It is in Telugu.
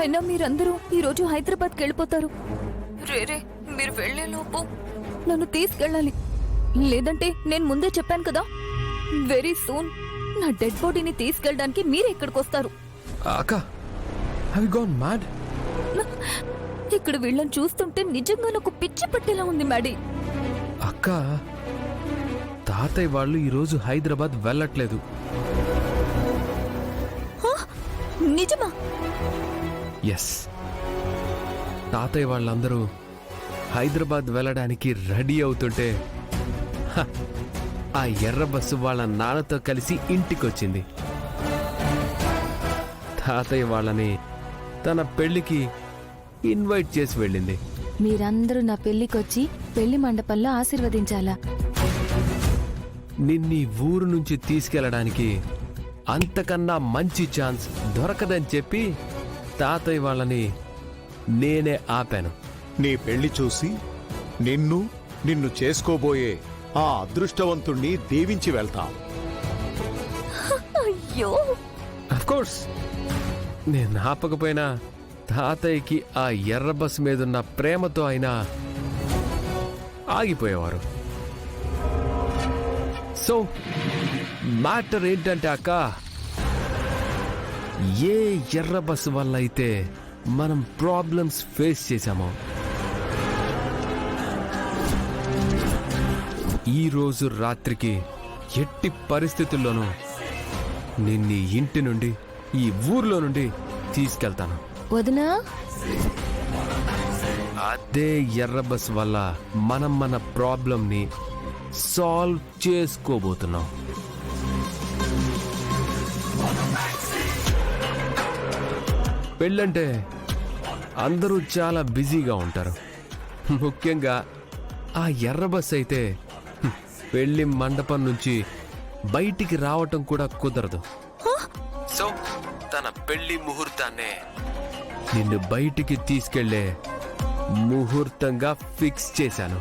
అయినా మీరందరూ ఈరోజు హైదరాబాద్కి వెళ్ళిపోతారు. రేరే, మీరు వెళ్లేలోపు నన్ను తీసుకెళ్ళాలి. లేదంటే నేను ముందే చెప్పాను కదా, వెరీ సూన్ నా డెడ్ బాడీని తీసుకెళ్ళడానికి మీరే ఇక్కడికి వస్తారు. అక్క, have you gone mad? ఇక్కడ వీళ్ళని చూస్తుంటే నిజంగా నాకు పిచ్చి పట్టేలా ఉంది మ్యాడీ. అక్క, తాతయ్య వాళ్ళు ఈరోజు హైదరాబాద్ వెళ్ళట్లేదు. నిజమా? ఎస్, తాతయ్య వాళ్ళందరూ హైదరాబాద్ వెళ్ళడానికి రెడీ అవుతుంటే ఆ ఎర్ర బస్సు వాళ్ళ నాన్నతో కలిసి ఇంటికొచ్చింది. తాతయ్య వాళ్ళని తన పెళ్లికి ఇన్వైట్ చేసి వెళ్ళింది. మీరందరూ నా పెళ్లికొచ్చి పెళ్లి మండపంలో ఆశీర్వదించాలా? నిన్నీ ఊరు నుంచి తీసుకెళ్లడానికి అంతకన్నా మంచి ఛాన్స్ దొరకదని చెప్పి తాతయ్య వాళ్ళని నేనే ఆపాను. నీ పెళ్లి చూసి నిన్ను చేసుకోబోయే ఆ అదృష్టవంతుణ్ణి దీవించి వెళ్తాం. అయ్యో, అఫ్కోర్స్ నేను ఆపకపోయినా తాతయ్యకి ఆ ఎర్ర బస్ మీదున్న ప్రేమతో అయినా ఆగిపోయేవారు. సో మ్యాటర్ ఏంటంటే అక్క, ఏ ఎర్ర బస్సు వల్ల అయితే మనం ప్రాబ్లమ్స్ ఫేస్ చేశామో, ఈరోజు రాత్రికి ఎట్టి పరిస్థితుల్లోనూ నిన్ను ఇంటి నుండి ఈ ఊర్లో నుండి తీసుకెళ్తాను. వదినా, అదే ఎర్ర బస్ వల్ల మనం మన ప్రాబ్లంని సాల్వ్ చేసుకోబోతున్నాం. పెళ్ళంటే అందరూ చాలా బిజీగా ఉంటారు. ముఖ్యంగా ఆ ఎర్ర బస్ అయితే పెళ్లి మండపం నుంచి బయటికి రావటం కూడా కుదరదు. సో తన పెళ్లి ముహూర్తాన్నే నిన్ను బయటికి తీసుకెళ్లే ముహూర్తంగా ఫిక్స్ చేశాను.